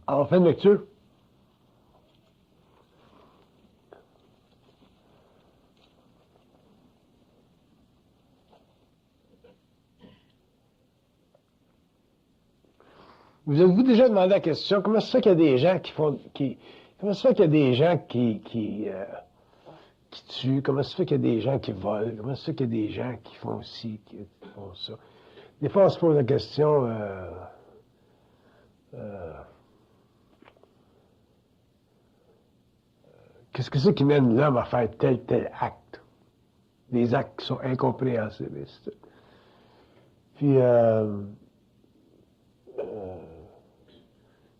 En fin de lecture. Vous avez-vous déjà demandé la question, comment ça fait qu'il y a des gens comment ça fait qu'il y a des gens qui tuent, comment ça fait qu'il y a des gens qui volent, comment ça fait qu'il y a des gens qui font ci, qui font ça. Des fois, on se pose la question, qu'est-ce que c'est qui mène l'homme à faire tel acte? Des actes qui sont incompréhensibles. Puis,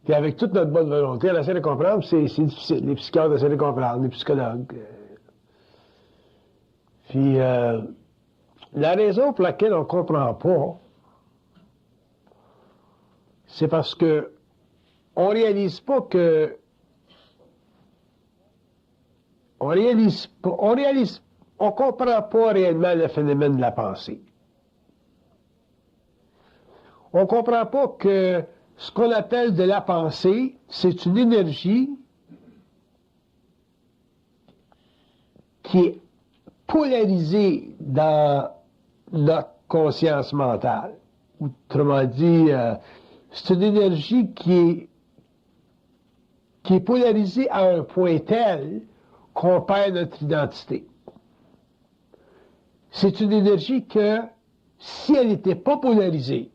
puis avec toute notre bonne volonté, on essaie de comprendre, c'est difficile. Les psychiatres essaient de comprendre, les psychologues. Puis, la raison pour laquelle on ne comprend pas, c'est parce que on réalise pas que on comprend pas réellement le phénomène de la pensée. On comprend pas que ce qu'on appelle de la pensée, c'est une énergie qui est polarisée dans notre conscience mentale. Autrement dit, c'est une énergie qui est polarisée à un point tel qu'on perd notre identité. C'est une énergie que, si elle n'était pas polarisée,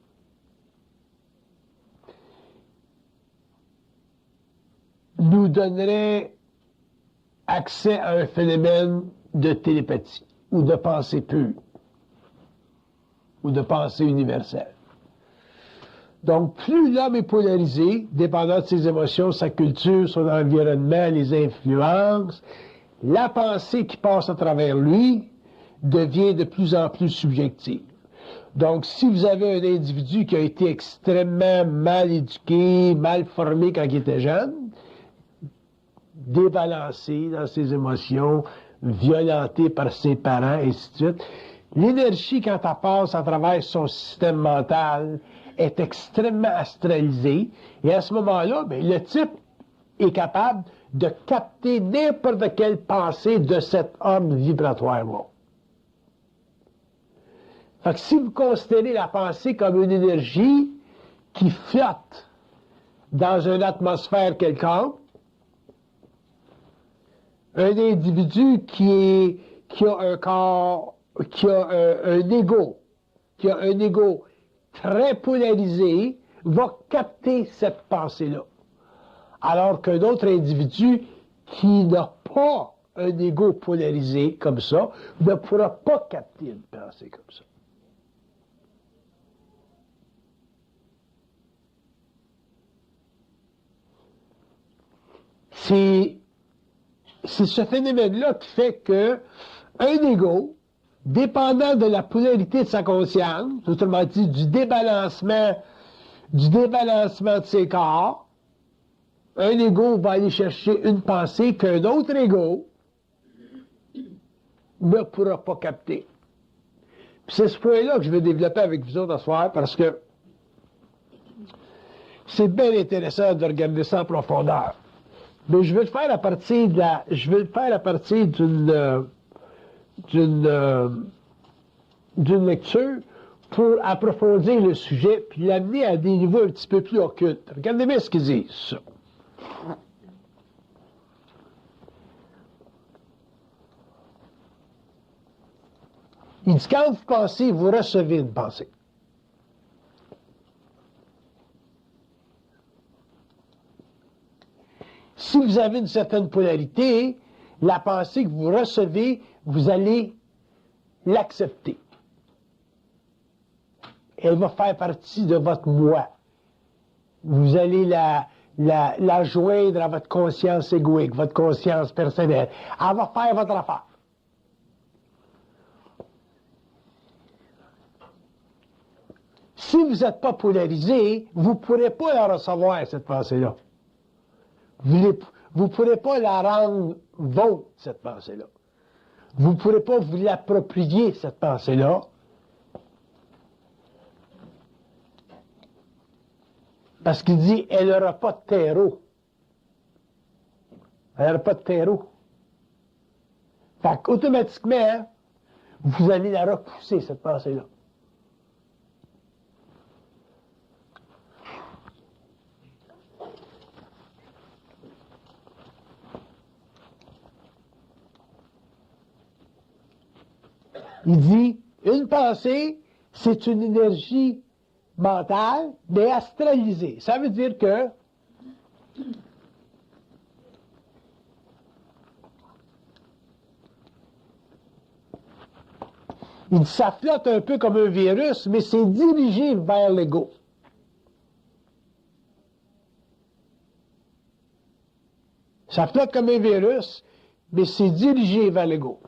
nous donnerait accès à un phénomène de télépathie, ou de pensée pure, ou de pensée universelle. Donc, plus l'homme est polarisé, dépendant de ses émotions, sa culture, son environnement, les influences, la pensée qui passe à travers lui devient de plus en plus subjective. Donc, si vous avez un individu qui a été extrêmement mal éduqué, mal formé quand il était jeune, débalancé dans ses émotions, violenté par ses parents, et ainsi de suite, l'énergie, quand elle passe à travers son système mental, est extrêmement astralisée, et à ce moment-là, bien, le type est capable de capter n'importe quelle pensée de cet homme vibratoire-là. Fait que si vous considérez la pensée comme une énergie qui flotte dans une atmosphère quelconque, un individu qui a un corps, qui a un ego très polarisé, va capter cette pensée-là. Alors qu'un autre individu qui n'a pas un ego polarisé comme ça ne pourra pas capter une pensée comme ça. C'est ce phénomène-là qui fait que un ego, dépendant de la polarité de sa conscience, autrement dit du débalancement de ses corps, un ego va aller chercher une pensée qu'un autre ego ne pourra pas capter. Puis c'est ce point-là que je vais développer avec vous autres ce soir, parce que c'est bien intéressant de regarder ça en profondeur. Mais je vais le faire à partir d'une lecture pour approfondir le sujet puis l'amener à des niveaux un petit peu plus occultes. Regardez bien ce qu'ils disent, ça. Il dit, quand vous pensez, vous recevez une pensée. Si vous avez une certaine polarité, la pensée que vous recevez, vous allez l'accepter. Elle va faire partie de votre moi. Vous allez la joindre à votre conscience égoïque, votre conscience personnelle. Elle va faire votre affaire. Si vous n'êtes pas polarisé, vous ne pourrez pas la recevoir, cette pensée-là. Vous ne pourrez pas la rendre vôtre, cette pensée-là. Vous ne pourrez pas vous l'approprier, cette pensée-là. Parce qu'il dit, elle n'aura pas de terreau. Elle n'aura pas de terreau. Fait qu'automatiquement, vous allez la repousser, cette pensée-là. Il dit, une pensée, c'est une énergie mentale, mais astralisée. Ça veut dire que ça flotte un peu comme un virus, mais c'est dirigé vers l'ego. Ça flotte comme un virus, mais c'est dirigé vers l'ego.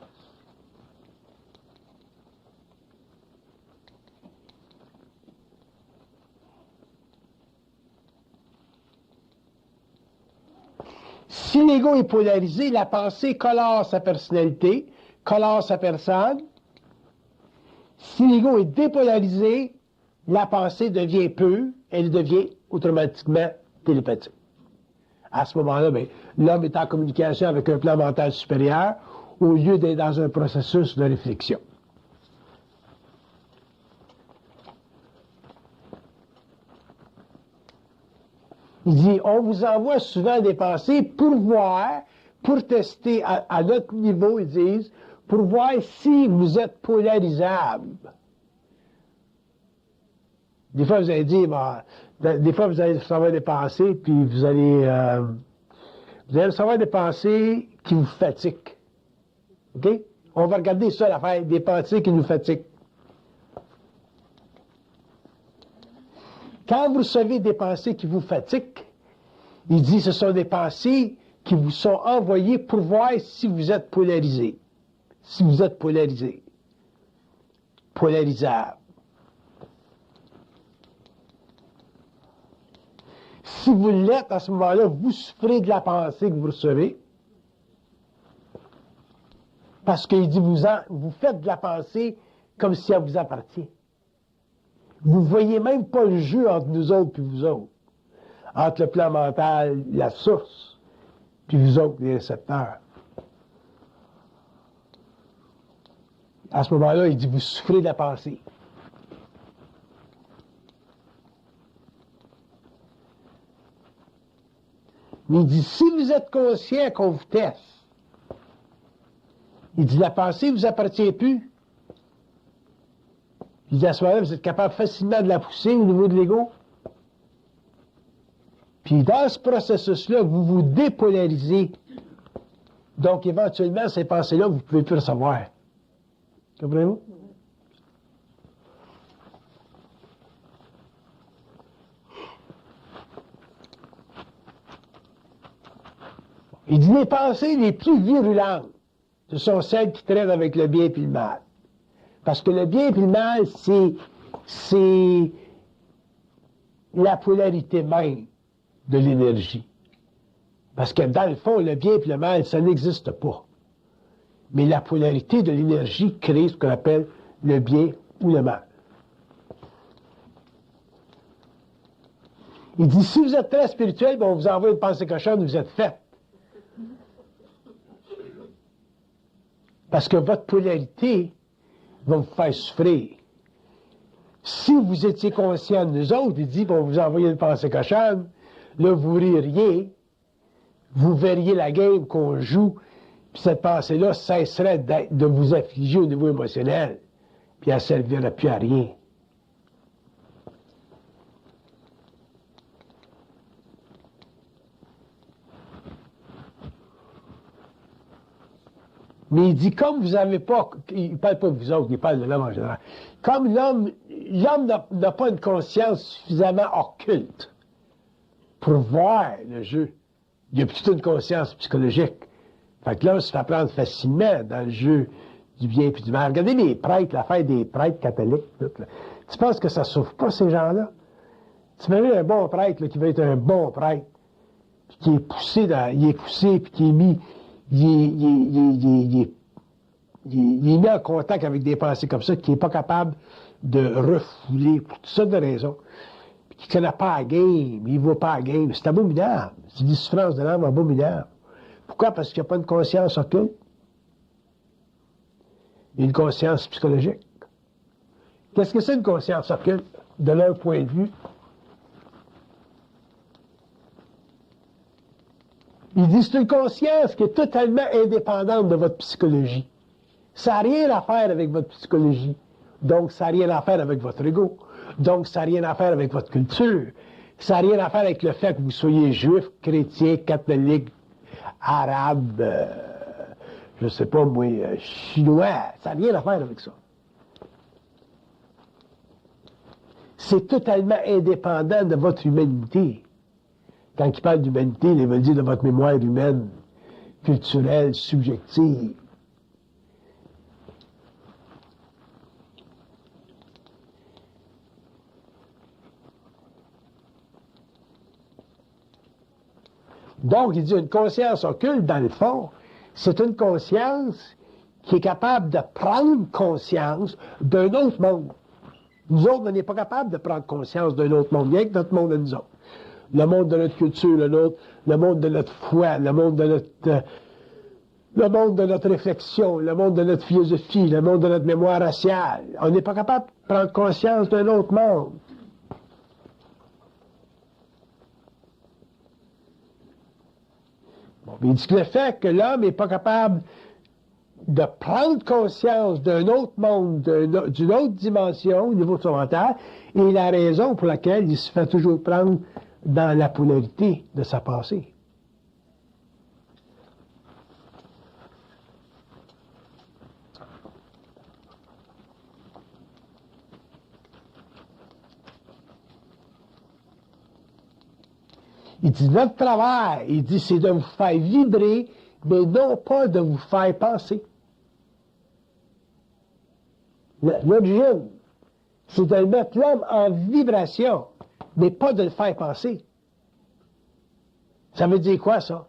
Si l'ego est polarisé, la pensée colore sa personnalité, colore sa personne. Si l'ego est dépolarisé, la pensée devient peu, elle devient automatiquement télépathique. À ce moment-là, l'homme est en communication avec un plan mental supérieur au lieu d'être dans un processus de réflexion. Il dit, on vous envoie souvent des pensées pour voir, pour tester à notre niveau, ils disent, pour voir si vous êtes polarisable. Des fois, vous allez dire, des fois, vous allez recevoir des pensées, puis vous allez recevoir des pensées qui vous fatiguent. OK? On va regarder ça, l'affaire, des pensées qui nous fatiguent. Quand vous recevez des pensées qui vous fatiguent, il dit ce sont des pensées qui vous sont envoyées pour voir si vous êtes polarisé. Si vous êtes polarisé. Polarisable. Si vous l'êtes, à ce moment-là, vous souffrez de la pensée que vous recevez. Parce qu'il dit, vous faites de la pensée comme si elle vous appartient. Vous ne voyez même pas le jeu entre nous autres et vous autres. Entre le plan mental, la source, puis vous autres, les récepteurs. À ce moment-là, il dit, vous souffrez de la pensée. Mais il dit, si vous êtes conscient qu'on vous teste, il dit, la pensée ne vous appartient plus. Il dit, à ce moment-là, vous êtes capable facilement de la pousser au niveau de l'ego. Puis dans ce processus-là, vous vous dépolarisez. Donc, éventuellement, ces pensées-là, vous ne pouvez plus recevoir. Comprenez-vous? Il dit, les pensées les plus virulentes, ce sont celles qui traînent avec le bien et le mal. Parce que le bien et le mal, c'est la polarité même de l'énergie. Parce que dans le fond, le bien et le mal, ça n'existe pas. Mais la polarité de l'énergie crée ce qu'on appelle le bien ou le mal. Il dit, si vous êtes très spirituel, on vous envoie une pensée cochonne, vous êtes fait. Parce que votre polarité va vous faire souffrir. Si vous étiez conscient de nous autres, il dit, on vous envoyer une pensée cochonne, là, vous ririez, vous verriez la game qu'on joue, puis cette pensée-là cesserait de vous affliger au niveau émotionnel, puis elle ne servirait plus à rien. Mais il dit, comme vous n'avez pas, il ne parle pas de vous autres, il parle de l'homme en général, comme l'homme n'a pas une conscience suffisamment occulte pour voir le jeu, il a plutôt une conscience psychologique. Fait que là, on se fait prendre facilement dans le jeu du bien et du mal. Regardez les prêtres, l'affaire des prêtres catholiques. Tout, là. Tu penses que ça ne souffre pas, ces gens-là? Tu imagines un bon prêtre là, qui veut être un bon prêtre, puis qui est poussé, il est poussé, puis qui est mis, il est mis en contact avec des pensées comme ça, qui n'est pas capable de refouler pour toutes sortes de raisons, puis qui ne connaît pas la game, il ne voit pas la game. C'est abominable. C'est des souffrances de l'âme abominables. Pourquoi? Parce qu'il n'y a pas une conscience occulte. Il y a une conscience psychologique. Qu'est-ce que c'est une conscience occulte, de leur point de vue? Il dit c'est une conscience qui est totalement indépendante de votre psychologie. Ça n'a rien à faire avec votre psychologie. Donc, ça n'a rien à faire avec votre ego. Donc, ça n'a rien à faire avec votre culture. Ça n'a rien à faire avec le fait que vous soyez juif, chrétien, catholique, arabe, je ne sais pas moi, chinois. Ça n'a rien à faire avec ça. C'est totalement indépendant de votre humanité. Quand il parle d'humanité, il veut dire de votre mémoire humaine, culturelle, subjective. Donc, il dit une conscience occulte, dans le fond, c'est une conscience qui est capable de prendre conscience d'un autre monde. Nous autres, on n'est pas capable de prendre conscience d'un autre monde, rien que notre monde à nous autres. Le monde de notre culture, le monde de notre foi, le monde de notre réflexion, le monde de notre philosophie, le monde de notre mémoire raciale. On n'est pas capable de prendre conscience d'un autre monde. Bon, mais il dit que le fait que l'homme n'est pas capable de prendre conscience d'un autre monde, d'une autre dimension au niveau de son mental, est la raison pour laquelle il se fait toujours prendre dans la polarité de sa pensée. Il dit, notre travail, il dit, c'est de vous faire vibrer, mais non pas de vous faire penser. L'origine, c'est de mettre l'homme en vibration, mais pas de le faire penser. Ça veut dire quoi, ça?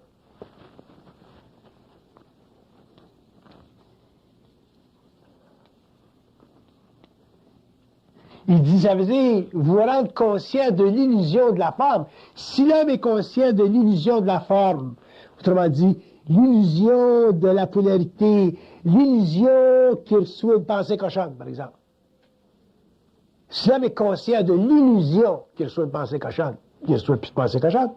Il dit, ça veut dire vous rendre conscient de l'illusion de la forme. Si l'homme est conscient de l'illusion de la forme, autrement dit, l'illusion de la polarité, l'illusion qu'il reçoit une pensée cochonne, par exemple. Si l'homme est conscient de l'illusion qu'il reçoit une pensée cochonne, il ne reçoit plus de pensée cochonne.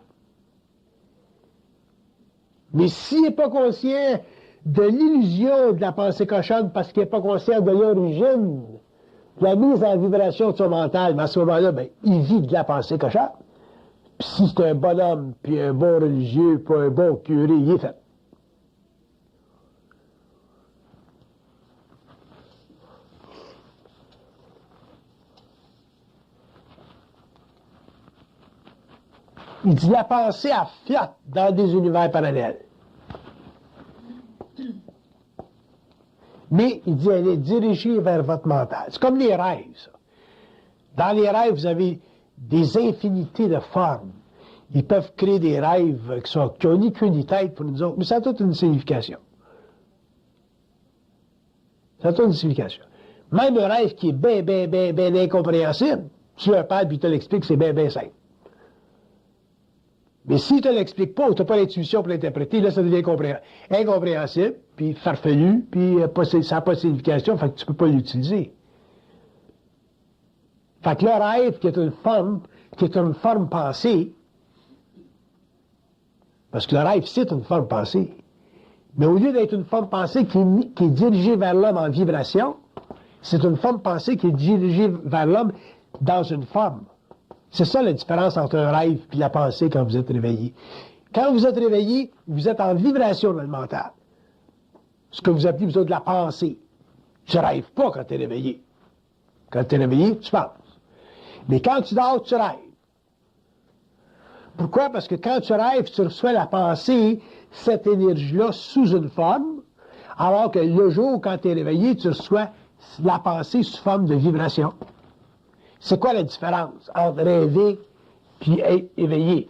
Mais s'il n'est pas conscient de l'illusion de la pensée cochonne parce qu'il n'est pas conscient de l'origine, de la mise en vibration de son mental, mais à ce moment-là, ben, il vit de la pensée cochonne. Puis si c'est un bonhomme, puis un bon religieux, puis un bon curé, il est fait. Il dit la pensée à flotte dans des univers parallèles. Mais, il dit, elle est dirigée vers votre mental. C'est comme les rêves, ça. Dans les rêves, vous avez des infinités de formes. Ils peuvent créer des rêves qui n'ont ni queue ni tête pour nous autres, mais ça a toute une signification. Ça a toute une signification. Même un rêve qui est bien incompréhensible, tu le parles puis il te l'explique, c'est bien simple. Mais s'il ne te l'explique pas ou tu n'as pas l'intuition pour l'interpréter, là, ça devient incompréhensible, puis farfelu, puis ça n'a pas de signification, fait que tu ne peux pas l'utiliser. Fait que le rêve, qui est une forme pensée, parce que le rêve, c'est une forme pensée, mais au lieu d'être une forme pensée qui est dirigée vers l'homme en vibration, c'est une forme pensée qui est dirigée vers l'homme dans une forme. C'est ça la différence entre un rêve et la pensée quand vous êtes réveillé. Quand vous êtes réveillé, vous êtes en vibration dans le mental. Ce que vous appelez, vous autres, de la pensée. Tu ne rêves pas quand tu es réveillé. Quand tu es réveillé, tu penses. Mais quand tu dors, tu rêves. Pourquoi? Parce que quand tu rêves, tu reçois la pensée, cette énergie-là, sous une forme, alors que le jour, quand tu es réveillé, tu reçois la pensée sous forme de vibration. C'est quoi la différence entre rêver et être éveillé?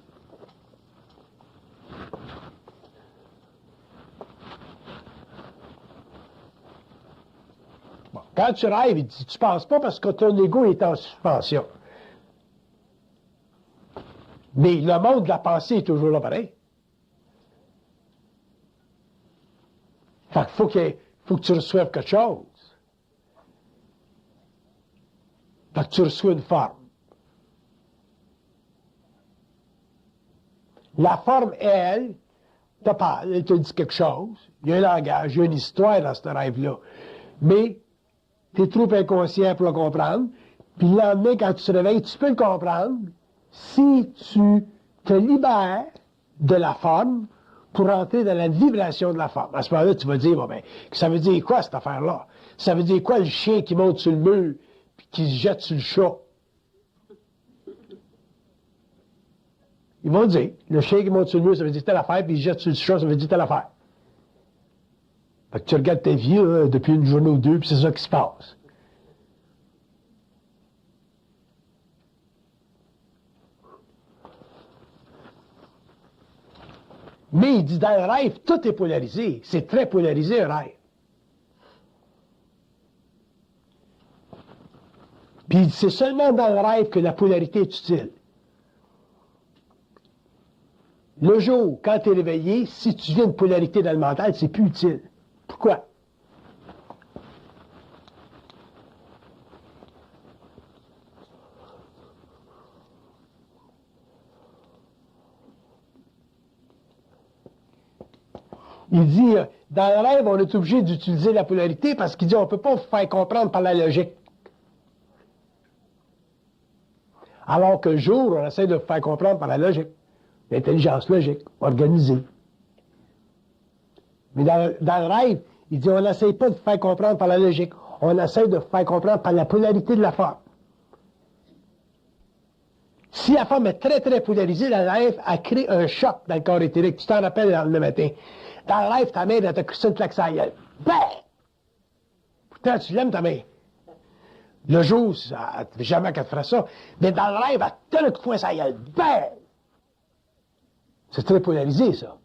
Bon, quand tu rêves, tu ne penses pas parce que ton ego est en suspension. Mais le monde de la pensée est toujours là pareil. Fait qu'il faut que tu reçoives quelque chose. Fait que tu reçois une forme. La forme, elle te parle, elle te dit quelque chose. Il y a un langage, il y a une histoire dans ce rêve-là. Mais tu es trop inconscient pour le comprendre. Puis le lendemain, quand tu te réveilles, tu peux le comprendre si tu te libères de la forme pour entrer dans la vibration de la forme. À ce moment-là, tu vas dire, bon, ben, ça veut dire quoi cette affaire-là? Ça veut dire quoi le chien qui monte sur le mur puis qui se jette sur le chat? Ils vont dire, le chien qui monte sur le mur, ça veut dire telle affaire, puis il se jette sur le chat, ça veut dire telle affaire. Fait que tu regardes ta vie depuis une journée ou deux, puis c'est ça qui se passe. Mais il dit, dans le rêve, tout est polarisé. C'est très polarisé, un rêve. Puis c'est seulement dans le rêve que la polarité est utile. Le jour, quand tu es réveillé, si tu viens une polarité dans le mental, c'est plus utile. Pourquoi? Il dit, dans le rêve, on est obligé d'utiliser la polarité parce qu'il dit, on ne peut pas vous faire comprendre par la logique. Alors que le jour, on essaie de vous faire comprendre par la logique. L'intelligence logique, organisée. Mais dans le rêve, il dit, on n'essaie pas de vous faire comprendre par la logique. On essaie de vous faire comprendre par la polarité de la forme. Si la forme est très, très polarisée, dans le rêve, elle crée un choc dans le corps éthérique. Tu t'en rappelles le matin. Dans le rêve, ta mère, elle t'a crissé une claque sur la gueule. Ben! Pourtant, tu l'aimes, ta mère. Le jour, ça ne fait jamais qu'elle te fera ça. Mais dans le rêve, elle te donne un coup de poing sur la gueule. Ben! C'est très polarisé, ça.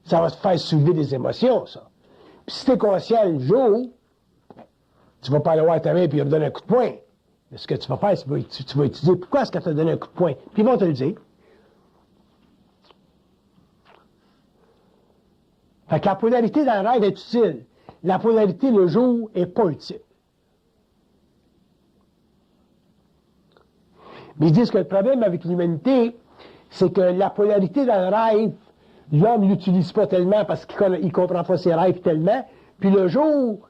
Ça va te faire soulever des émotions, ça. Puis si tu es conscient le jour, tu vas pas aller voir ta mère et elle va te donner un coup de poing. Mais ce que tu vas faire, tu vas étudier pourquoi est-ce qu'elle t'a donné un coup de poing. Puis ils vont te le dire. Fait que la polarité dans le rêve est utile. La polarité le jour est pas utile. Mais ils disent que le problème avec l'humanité, c'est que la polarité dans le rêve, l'homme ne l'utilise pas tellement parce qu'il ne comprend pas ses rêves tellement. Puis le jour,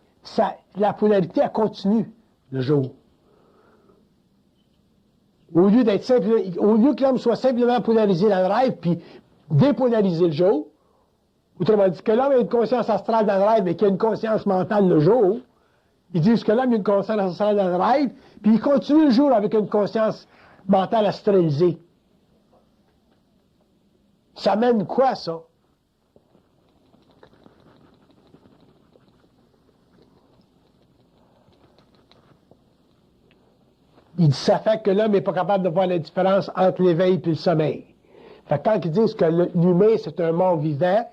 la polarité, elle continue, le jour. Au lieu que l'homme soit simplement polarisé dans le rêve, puis dépolariser le jour, autrement dit, que l'homme a une conscience astrale dans le rêve, mais qu'il a une conscience mentale le jour, ils disent que l'homme a une conscience astrale dans le rêve, puis il continue le jour avec une conscience mentale astralisée. Ça mène quoi, ça? Il dit, ça fait que l'homme n'est pas capable de voir la différence entre l'éveil et le sommeil. Fait que quand ils disent que l'humain, c'est un mort vivant,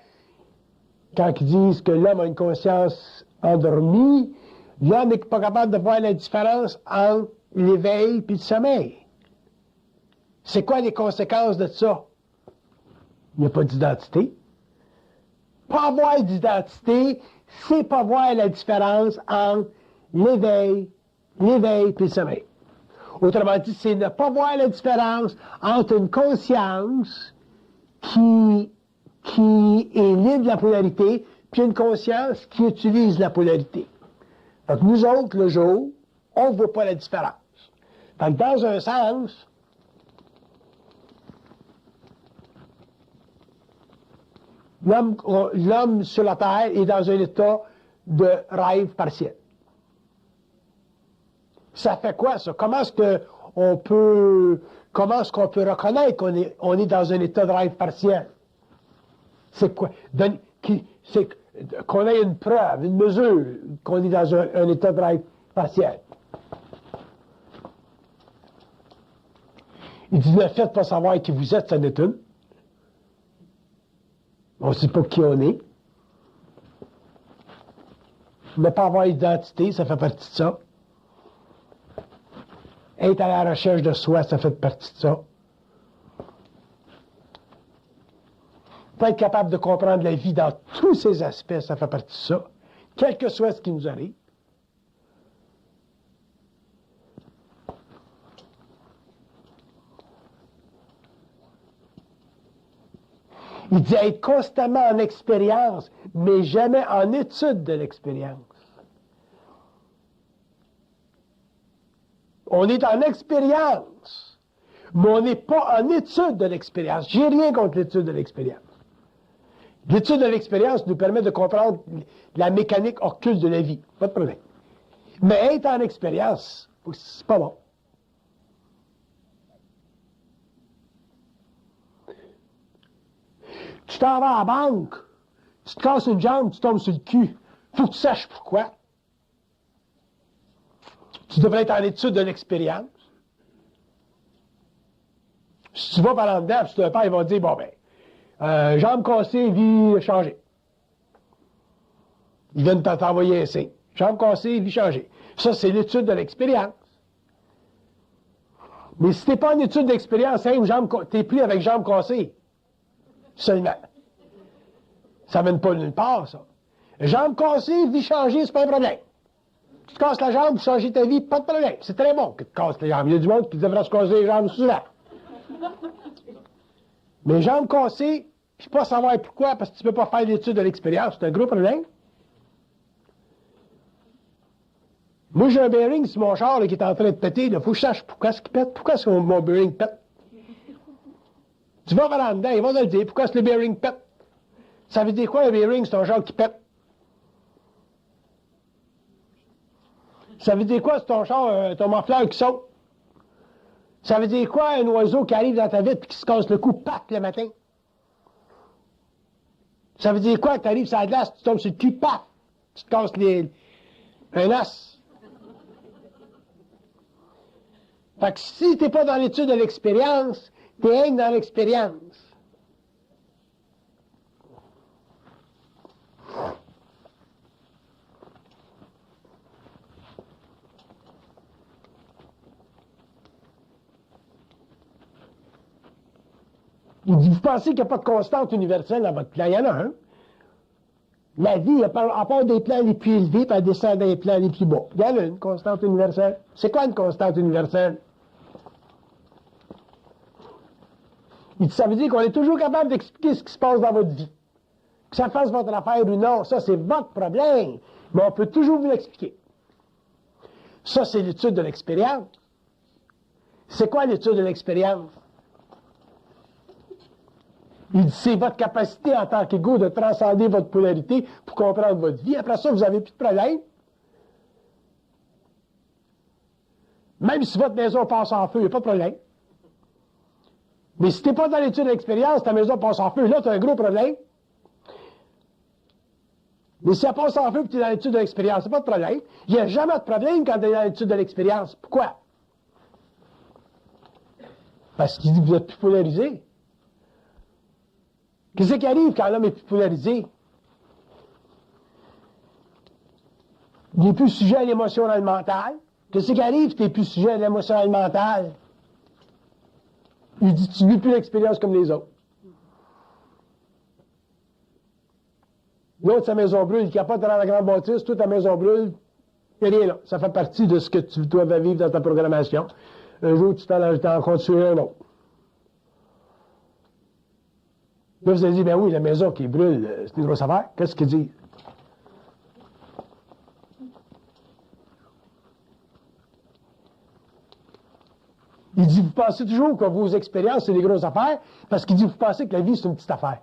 quand ils disent que l'homme a une conscience endormie, l'homme n'est pas capable de voir la différence entre l'éveil et le sommeil. C'est quoi les conséquences de ça? Il n'y a pas d'identité. Pas avoir d'identité, c'est pas voir la différence entre l'éveil et le sommeil. Autrement dit, c'est ne pas voir la différence entre une conscience qui est libre de la polarité, puis une conscience qui utilise la polarité. Donc nous autres, le jour, on ne voit pas la différence. Fait que dans un sens, l'homme sur la Terre est dans un état de rêve partiel. Ça fait quoi, ça? Comment est-ce qu'on peut reconnaître qu'on est dans un état de rêve partiel? C'est quoi? C'est qu'on ait une preuve, une mesure qu'on est dans un état de rêve partiel. Il dit, le fait de ne pas savoir qui vous êtes, ça n'est une. On ne sait pas qui on est. Ne pas avoir d'identité, ça fait partie de ça. Être à la recherche de soi, ça fait partie de ça. Faut être capable de comprendre la vie dans tous ses aspects, ça fait partie de ça. Quel que soit ce qui nous arrive. Il dit être constamment en expérience, mais jamais en étude de l'expérience. On est en expérience, mais on n'est pas en étude de l'expérience. J'ai rien contre l'étude de l'expérience. L'étude de l'expérience nous permet de comprendre la mécanique occulte de la vie. Pas de problème. Mais être en expérience, c'est pas bon. Tu t'en vas à la banque, tu te casses une jambe, tu tombes sur le cul. Faut que tu saches pourquoi. Tu devrais être en étude de l'expérience. Si tu vas par en dedans, puis tu te père, il va te dire, bon ben, jambe cassée, vie changée. Il vient de t'envoyer un signe. Jambe cassée, vie changée. Ça, c'est l'étude de l'expérience. Mais si t'es pas en étude d'expérience, t'es pris avec jambe cassée. Seulement. Ça mène pas nulle part, ça. Jambe cassée, vie changée, c'est pas un problème. Tu te casses la jambe pour changer ta vie, pas de problème. C'est très bon que tu te casses les jambes. Il y a du monde qui devrait se casser les jambes souvent. Mais jambes cassées, puis pas savoir pourquoi, parce que tu peux pas faire l'étude de l'expérience, c'est un gros problème. Moi, j'ai un bearing sur mon char là, qui est en train de péter. Il faut que je sache pourquoi est-ce qu'il pète. Pourquoi est-ce que mon bearing pète? Tu vas vers là-dedans, ils vont te le dire. Pourquoi est-ce que le bearing pète? Ça veut dire quoi, un bearing, c'est un char qui pète? Ça veut dire quoi, c'est ton char, ton mofleur qui saute? Ça veut dire quoi, un oiseau qui arrive dans ta vitre et qui se casse le cou, paf, le matin? Ça veut dire quoi, que tu arrives sur la glace, tu tombes sur le cul, paf, tu te casses un os? Fait que si t'es pas dans l'étude de l'expérience, t'es rien que dans l'expérience. Il dit, vous pensez qu'il n'y a pas de constante universelle dans votre plan? Il y en a un. La vie, à part des plans les plus élevés, puis elle descend dans les plans les plus bas. Il y en a une constante universelle. C'est quoi une constante universelle? Il dit, ça veut dire qu'on est toujours capable d'expliquer ce qui se passe dans votre vie. Que ça fasse votre affaire ou non, ça c'est votre problème. Mais on peut toujours vous l'expliquer. Ça, c'est l'étude de l'expérience. C'est quoi l'étude de l'expérience? Il dit, c'est votre capacité en tant qu'égo de transcender votre polarité pour comprendre votre vie. Après ça, vous n'avez plus de problème. Même si votre maison passe en feu, il n'y a pas de problème. Mais si tu n'es pas dans l'étude de l'expérience, ta maison passe en feu, là, tu as un gros problème. Mais si elle passe en feu et tu es dans l'étude de l'expérience, c'est pas de problème. Il n'y a jamais de problème quand tu es dans l'étude de l'expérience. Pourquoi? Parce qu'il dit que vous êtes plus polarisé. Qu'est-ce qui arrive quand l'homme est plus polarisé? Il n'est plus sujet à l'émotionnel mental. Qu'est-ce qui arrive si tu n'es plus sujet à l'émotionnel mental? Il dit, tu ne vis plus l'expérience comme les autres. L'autre, sa maison brûle, il capote dans la grande bâtisse, toute ta maison brûle, il n'y a rien là. Ça fait partie de ce que tu dois vivre dans ta programmation. Un jour, tu t'en construis un autre. Là, vous avez dit, ben oui, la maison qui brûle, c'est une grosse affaire. Qu'est-ce qu'il dit? Il dit, vous pensez toujours que vos expériences, c'est des grosses affaires, parce qu'il dit, vous pensez que la vie, c'est une petite affaire.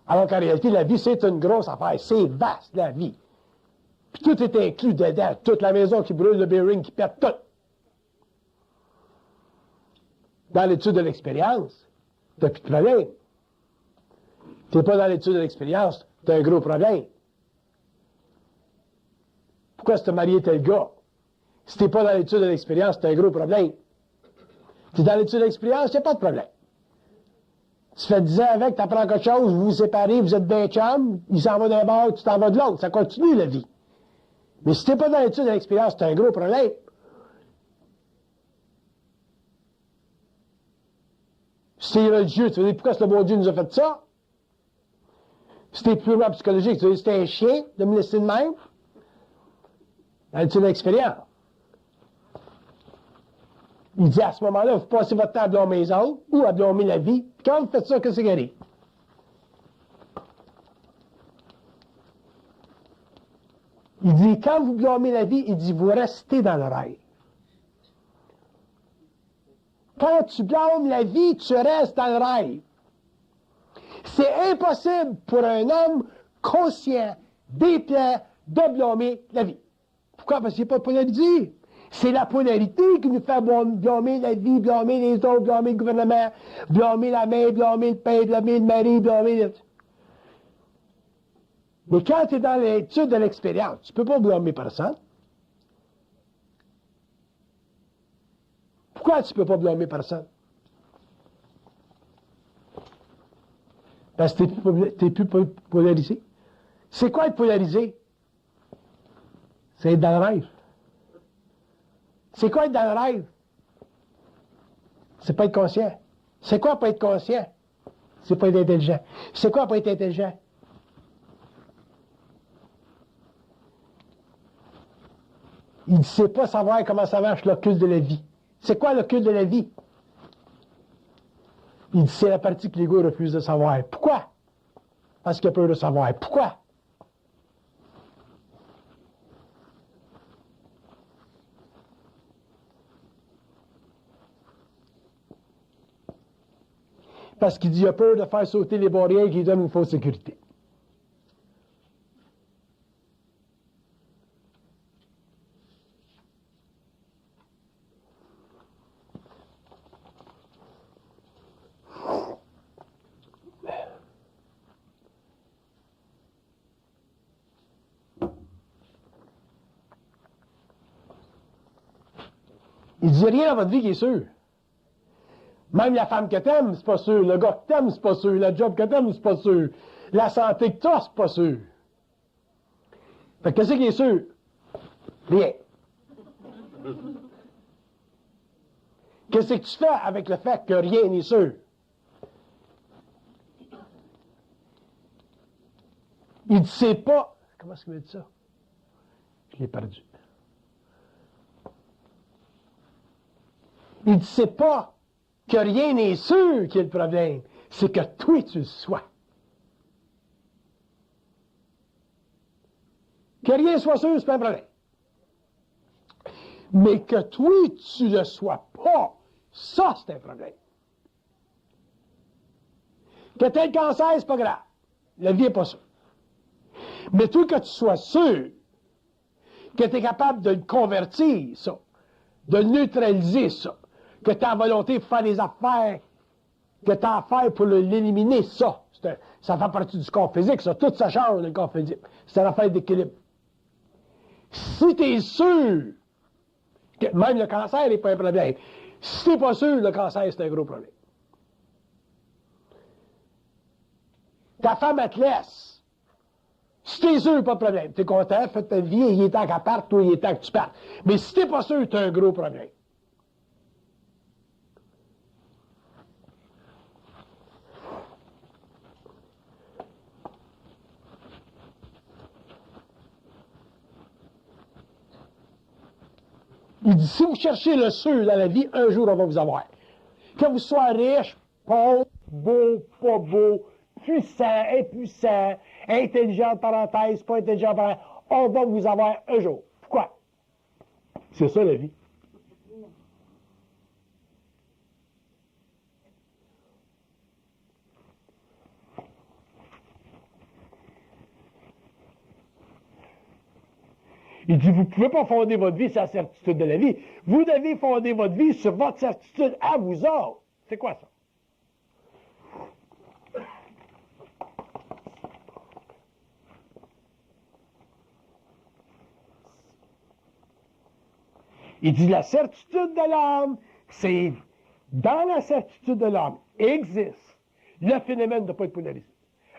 Alors qu'en réalité, la vie, c'est une grosse affaire. C'est vaste, la vie. Puis tout est inclus dedans. Toute la maison qui brûle, le bearing qui pète, tout. Dans l'étude de l'expérience, tu n'as plus de problème. Tu n'es pas dans l'étude de l'expérience, tu as un gros problème. Pourquoi se marier tel gars? Si tu n'es pas dans l'étude de l'expérience, tu as un gros problème. Tu es dans l'étude de l'expérience, il n'y a pas de problème. Tu fais 10 ans avec, tu apprends quelque chose, vous vous séparez, vous êtes bien chum, il s'en va d'un bord, tu t'en vas de l'autre. Ça continue, la vie. Mais si tu n'es pas dans l'étude de l'expérience, tu as un gros problème. Si c'est religieux, tu vas dire, pourquoi ce bon Dieu nous a fait ça? C'était purement psychologique, tu vas dire, c'était un chien de me laisser de même? As-tu l'expérience? Il dit, à ce moment-là, vous passez votre temps à blâmer les autres ou à blâmer la vie. Puis quand vous faites ça, qu'est-ce qui arrive? Il dit, quand vous blâmez la vie, il dit, vous restez dans le rêve. Quand tu blâmes la vie, tu restes dans le rêve. C'est impossible pour un homme conscient des plans de blâmer la vie. Pourquoi? Parce qu'il n'est pas polarisé. C'est la polarité qui nous fait blâmer la vie, blâmer les autres, blâmer le gouvernement, blâmer la mère, blâmer le père, blâmer le mari, blâmer le... Mais quand tu es dans l'étude de l'expérience, tu ne peux pas blâmer personne. Pourquoi tu ne peux pas blâmer personne? Parce que tu n'es plus polarisé. C'est quoi être polarisé? C'est être dans le rêve. C'est quoi être dans le rêve? C'est pas être conscient. C'est quoi pas être conscient? C'est pas être intelligent. C'est quoi pas être intelligent? Il ne sait pas savoir comment ça marche l'occulte de la vie. C'est quoi l'occulte de la vie? Il dit c'est la partie que l'ego refuse de savoir. Pourquoi? Parce qu'il a peur de savoir. Pourquoi? Parce qu'il dit qu'il a peur de faire sauter les barrières qui lui donnent une fausse sécurité. Il dit rien dans votre vie qui est sûr. Même la femme que t'aimes, c'est pas sûr. Le gars que t'aimes, c'est pas sûr. Le job que t'aimes, c'est pas sûr. La santé que t'as, c'est pas sûr. Fait que qu'est-ce qui est sûr? Rien. Qu'est-ce que tu fais avec le fait que rien n'est sûr? Il ne sait pas. Comment est-ce qu'il m'a dit ça? Je l'ai perdu. Il ne sait pas que rien n'est sûr qui est le problème. C'est que toi, tu le sois. Que rien soit sûr, c'est pas un problème. Mais que toi, tu ne le sois pas, ça, c'est un problème. Que tu aies le cancer, c'est pas grave. La vie n'est pas sûre. Mais toi, que tu sois sûr que tu es capable de le convertir, ça, de neutraliser, ça, que tu as la volonté de faire des affaires, que tu as à faire pour l'éliminer, ça. Ça fait partie du corps physique, ça. Tout ça change, le corps physique. C'est une affaire d'équilibre. Si tu es sûr que même le cancer n'est pas un problème, si tu n'es pas sûr, le cancer, c'est un gros problème. Ta femme, elle te laisse. Si tu es sûr, pas de problème. Tu es content, fais ta vie, il est temps qu'elle parte, toi, il est temps que tu partes. Mais si tu n'es pas sûr, tu as un gros problème. Il dit, si vous cherchez le sûr dans la vie, un jour, on va vous avoir. Que vous soyez riche, pauvre, beau, pas beau, puissant, impuissant, intelligent, parenthèse, pas intelligent, parenthèse, on va vous avoir un jour. Pourquoi? C'est ça la vie. Il dit, vous ne pouvez pas fonder votre vie sur la certitude de la vie. Vous devez fonder votre vie sur votre certitude à vous autres. C'est quoi ça? Il dit, la certitude de l'âme, c'est dans la certitude de l'âme existe le phénomène de ne pas être polarisé.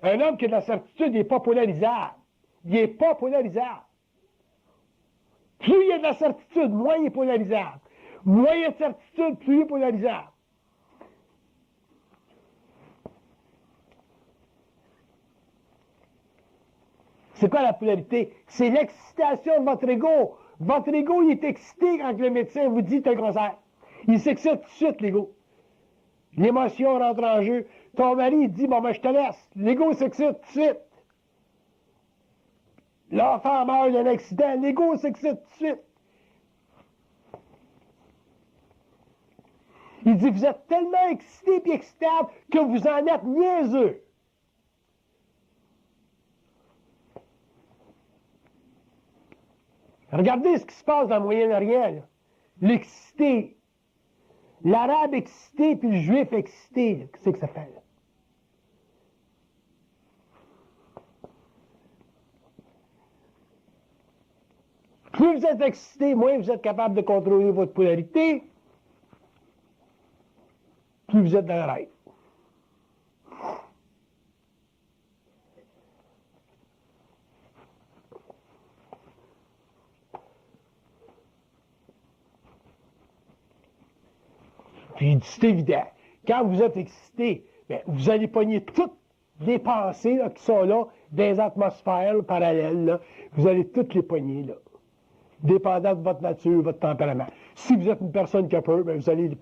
Un homme qui a de la certitude, il n'est pas polarisable. Il n'est pas polarisable. Plus il y a de la certitude, moins il est polarisable. Moins il y a de certitude, plus il est polarisable. C'est quoi la polarité? C'est l'excitation de votre ego. Votre ego, il est excité quand le médecin vous dit que tu as un cancer. Il s'excite tout de suite, l'ego. L'émotion rentre en jeu. Ton mari, il dit, bon, ben, je te laisse. L'ego s'excite tout de suite. L'enfant meurt d'un accident. L'ego s'excite tout de suite. Il dit, vous êtes tellement excité et excitable que vous en êtes niaiseux. Regardez ce qui se passe dans le Moyen-Orient. L'excité. L'arabe excité puis le juif excité. Qu'est-ce que ça fait? Là? Plus vous êtes excité, moins vous êtes capable de contrôler votre polarité, plus vous êtes dans le rêve. Puis c'est évident, quand vous êtes excité, bien, vous allez pogner toutes les pensées là, qui sont là, des atmosphères là, parallèles, là. Vous allez toutes les pogner, là, dépendant de votre nature, votre tempérament. Si vous êtes une personne qui a peur, bien, vous allez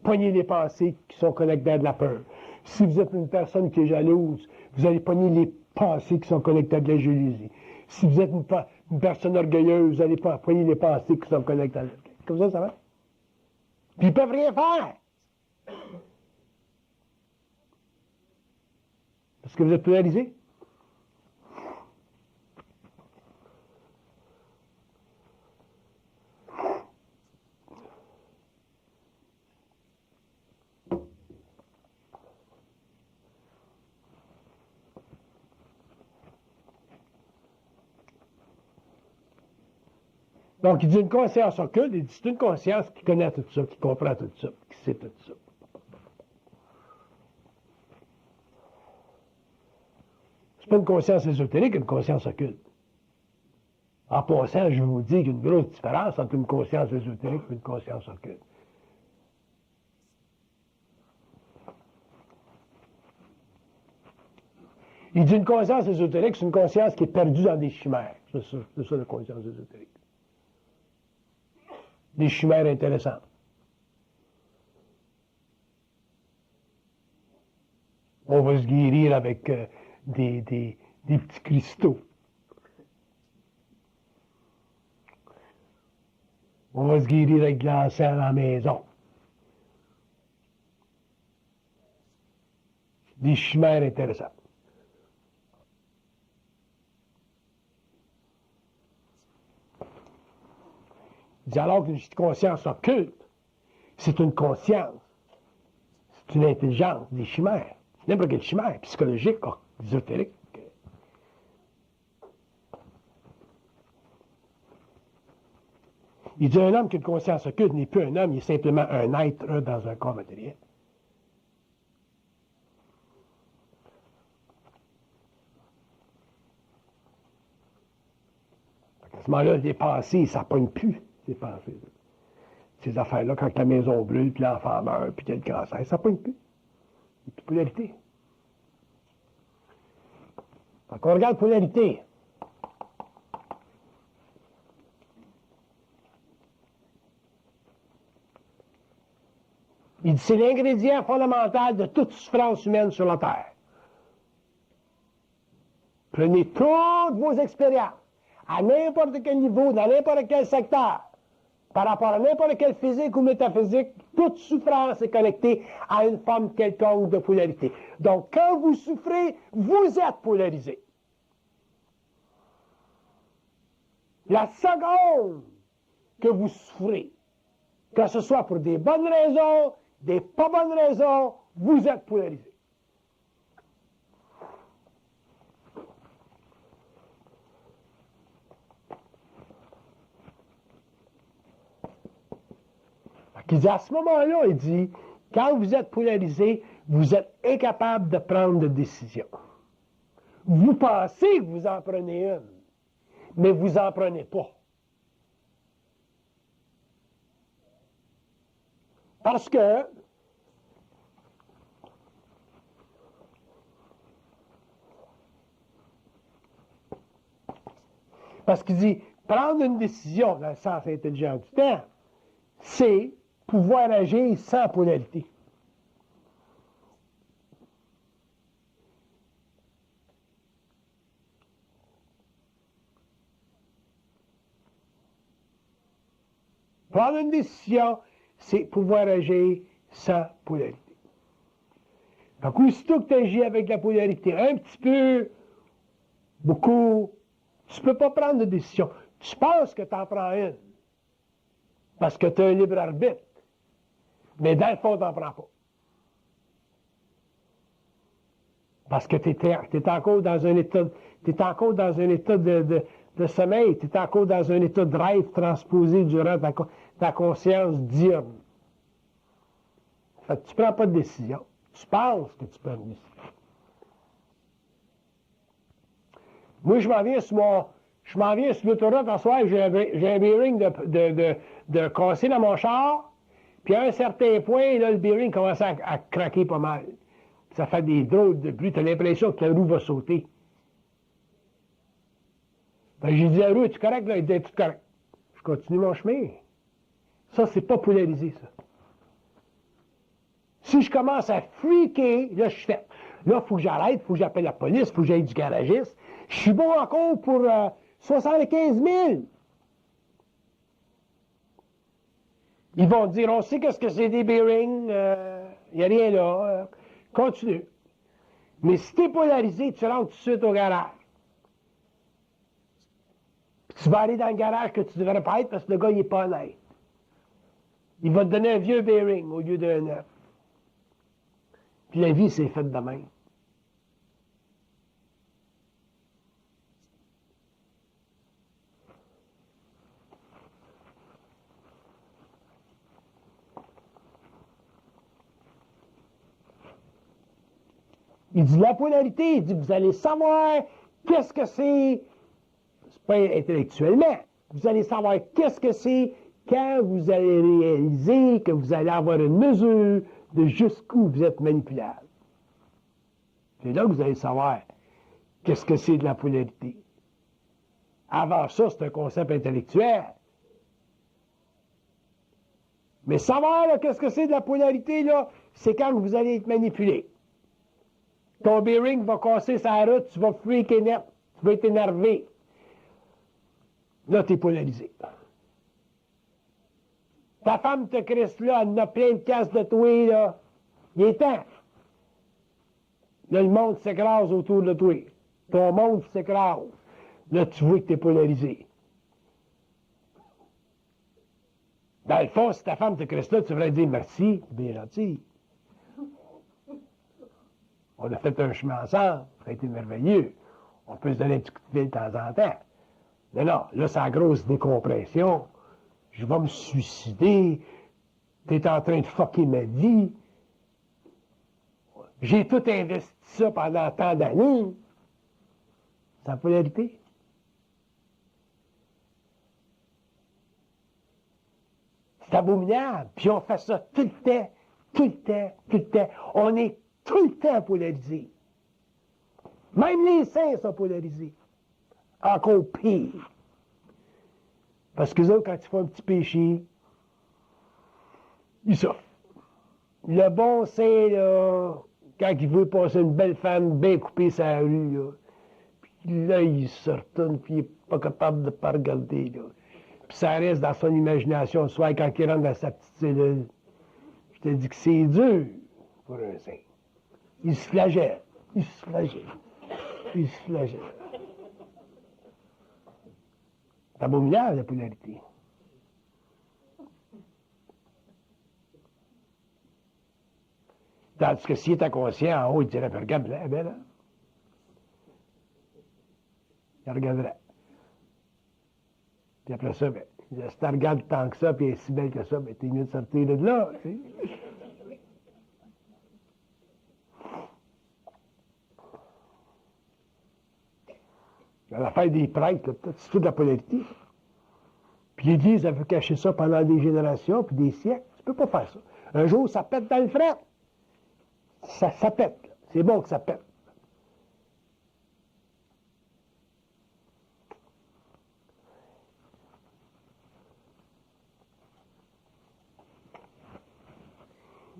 pogner les pensées qui sont connectées à de la peur. Si vous êtes une personne qui est jalouse, vous allez pogner les pensées qui sont connectées à de la jalousie. Si vous êtes une personne orgueilleuse, vous allez pogner les pensées qui sont connectées à l'orgueil. Comme ça va? Puis ils peuvent rien faire. Parce que vous êtes polarisé. Donc, il dit une conscience occulte, il dit c'est une conscience qui connaît tout ça, qui comprend tout ça, qui sait tout ça. C'est pas une conscience ésotérique, une conscience occulte. En passant, je vous dis qu'il y a une grosse différence entre une conscience ésotérique et une conscience occulte. Il dit une conscience ésotérique, c'est une conscience qui est perdue dans des chimères. C'est ça la conscience ésotérique. Des chimères intéressantes. On va se guérir avec des petits cristaux. On va se guérir avec de l'encens à la maison. Des chimères intéressantes. Il dit alors qu'une conscience occulte, c'est une conscience, c'est une intelligence, des chimères. N'importe quelle chimère, psychologique, ésotérique. Il dit un homme qui a une conscience occulte n'est plus un homme, il est simplement un être dans un corps matériel. À ce moment-là, les pensées, ça ne pogne plus, ces pensées. Ces affaires-là, quand la maison brûle, puis l'enfant meurt, puis qu'il y a le cancer, ça ne pogne plus. Il n'y a plus de polarité. Donc, on regarde polarité. Il dit c'est l'ingrédient fondamental de toute souffrance humaine sur la Terre. Prenez toutes vos expériences, à n'importe quel niveau, dans n'importe quel secteur, par rapport à n'importe quel physique ou métaphysique, toute souffrance est connectée à une forme quelconque de polarité. Donc, quand vous souffrez, vous êtes polarisé. La seconde que vous souffrez, que ce soit pour des bonnes raisons, des pas bonnes raisons, vous êtes polarisé. Il dit, à ce moment-là, il dit, quand vous êtes polarisé, vous êtes incapable de prendre de décision. Vous pensez que vous en prenez une, mais vous n'en prenez pas. Parce que Parce qu'il dit, prendre une décision, dans le sens intelligent du terme, c'est pouvoir agir sans polarité. Prendre une décision, c'est pouvoir agir sans polarité. Donc, aussitôt que tu agis avec la polarité, un petit peu, beaucoup, tu ne peux pas prendre de décision. Tu penses que tu en prends une, parce que tu as un libre arbitre. Mais dans le fond, tu n'en prends pas. Parce que tu es encore dans un état, de sommeil, tu es encore dans un état de rêve transposé durant ta conscience diurne. Fait que tu ne prends pas de décision. Tu penses que tu prends une décision. Moi, je m'en viens sur l'autoroute en soir, j'ai un bearing de casser dans mon char, puis à un certain point, là, le bearing commence à craquer pas mal. Puis ça fait des drôles de bruit, tu as l'impression que la roue va sauter. Ben, j'ai dit à la roue, es-tu correct? Là? Il dit, es-tu correct? Je continue mon chemin. Ça, c'est pas polarisé, ça. Si je commence à freaker, là, je suis fait. Là, il faut que j'arrête, il faut que j'appelle la police, il faut que j'aille du garagiste. Je suis bon encore pour 75 000. Ils vont dire, on sait qu'est-ce que c'est des bearings, il n'y a rien là, continue. Mais si tu es polarisé, tu rentres tout de suite au garage. Puis tu vas aller dans le garage que tu ne devrais pas être parce que le gars, il n'est pas honnête. Il va te donner un vieux bearing au lieu d'un neuf. Puis la vie, c'est faite de même. Il dit la polarité, il dit vous allez savoir qu'est-ce que c'est pas intellectuellement, vous allez savoir qu'est-ce que c'est quand vous allez réaliser que vous allez avoir une mesure de jusqu'où vous êtes manipulable. C'est là que vous allez savoir qu'est-ce que c'est de la polarité. Avant ça, c'est un concept intellectuel. Mais savoir qu'est-ce que c'est de la polarité, là, c'est quand vous allez être manipulé. Ton bearing va casser sa route, tu vas freaker net, tu vas être énervé. Là, tu es polarisé. Ta femme te crisse là, elle en a plein de casse de toi, là. Il est temps. Là, le monde s'écrase autour de toi. Ton monde s'écrase. Là, tu vois que tu es polarisé. Dans le fond, si ta femme te crisse là, tu devrais dire merci, bien gentil. On a fait un chemin ensemble, ça a été merveilleux. On peut se donner un petit coup de fil de temps en temps. Non, non, là, c'est la grosse décompression. Je vais me suicider. T'es en train de fucker ma vie. J'ai tout investi ça pendant tant d'années. C'est la polarité. C'est abominable. Puis on fait ça tout le temps, tout le temps, tout le temps. On est tout le temps polarisé. Même les saints sont polarisés. Encore pire. Parce que eux, quand ils font un petit péché, ils souffrent. Le bon saint, là, quand il veut passer une belle femme bien coupée sur la rue, là, puis là, il se retourne, puis il n'est pas capable de ne pas regarder, là. Puis ça reste dans son imagination, soit quand il rentre dans sa petite cellule. Je te dis que c'est dur pour un saint. Il se flagelle, il se flagelle, il se flagelle. C'est abominable, la polarité. Tandis que s'il était conscient, en haut, il dirait, regarde là, ben là. Il regarderait. Puis après ça, ben, si tu regardes tant que ça, puis elle est si belle que ça, ben, t'es mieux de sortir de là. Tu sais. L'affaire des prêtres, c'est toute la polarité. Puis l'Église, elle veut cacher ça pendant des générations, puis des siècles. Tu peux pas faire ça. Un jour, ça pète dans le fret. Ça pète. C'est bon que ça pète.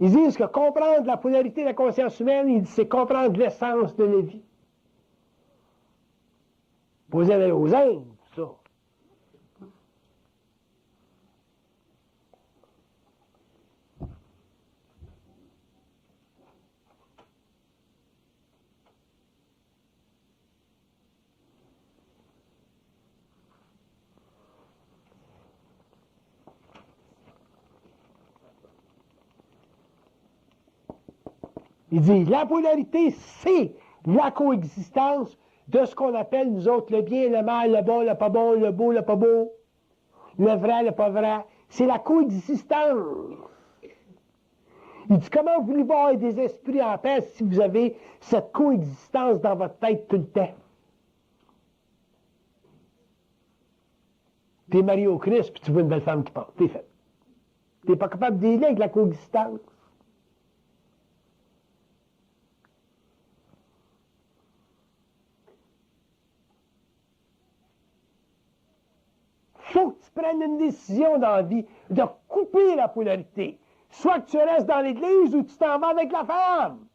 Ils disent que comprendre la polarité de la conscience humaine, c'est comprendre l'essence de la vie. Vous allez aux Indes, ça. Il dit, la polarité, c'est la coexistence de ce qu'on appelle, nous autres, le bien, le mal, le bon, le pas bon, le beau, le pas beau, le vrai, le pas vrai. C'est la coexistence. Il dit, comment voulez-vous avoir des esprits en paix si vous avez cette coexistence dans votre tête tout le temps? T'es marié au Christ, puis tu vois une belle femme qui passe. T'es fait. T'es pas capable de dealer avec la coexistence. Faut que tu prennes une décision dans la vie de couper la polarité. Soit que tu restes dans l'église ou tu t'en vas avec la femme.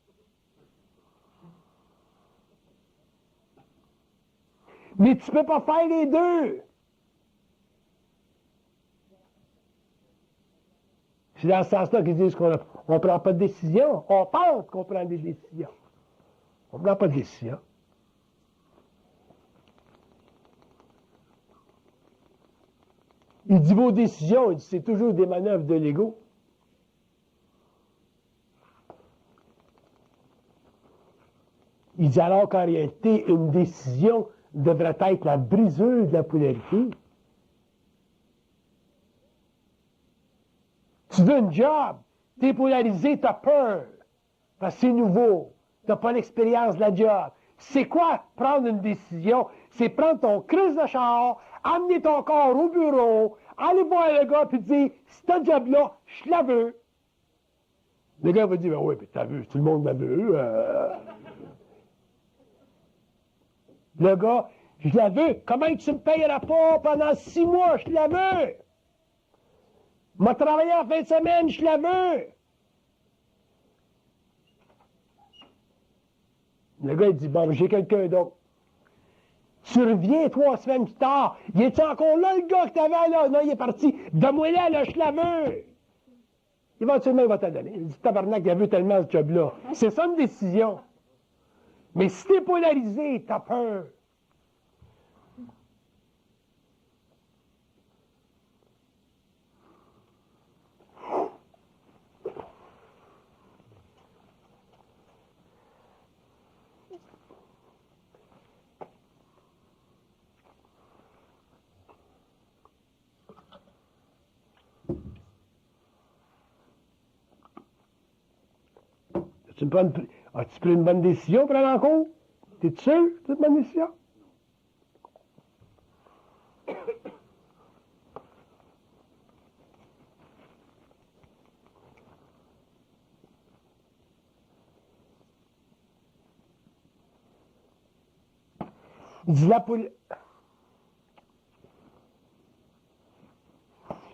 Mais tu ne peux pas faire les deux. C'est dans ce sens-là qu'ils disent qu'on ne prend pas de décision. On pense qu'on prend des décisions. On ne prend pas de décision. Il dit vos décisions, il dit c'est toujours des manœuvres de l'ego. Il dit alors qu'en réalité, une décision devrait être la briseuse de la polarité. Tu veux un job, t'es polarisé, t'as peur, parce que c'est nouveau, t'as pas l'expérience de la job. C'est quoi prendre une décision? C'est prendre ton crise de char, amener ton corps au bureau, aller voir le gars et dire, ce job-là, je la veux. Le gars va dire, ben oui, mais t'as vu, tout le monde la veut. Le gars, je la veux. Comment tu me payeras pas pendant 6 mois? Je la veux. M'a travaillé en fin de semaine, je la veux. Le gars, il dit, bon, j'ai quelqu'un d'autre. Tu reviens 3 semaines plus tard. Il est encore là, le gars que t'avais là? Non, il est parti. Donne-moi là, je la veux. Éventuellement, il va te la donner. Il dit, tabarnak, il a vu tellement ce job-là. C'est ça une décision. Mais si t'es polarisé, t'as peur. As-tu pris une bonne décision pour aller en cours? T'es-tu sûr que c'est une bonne décision?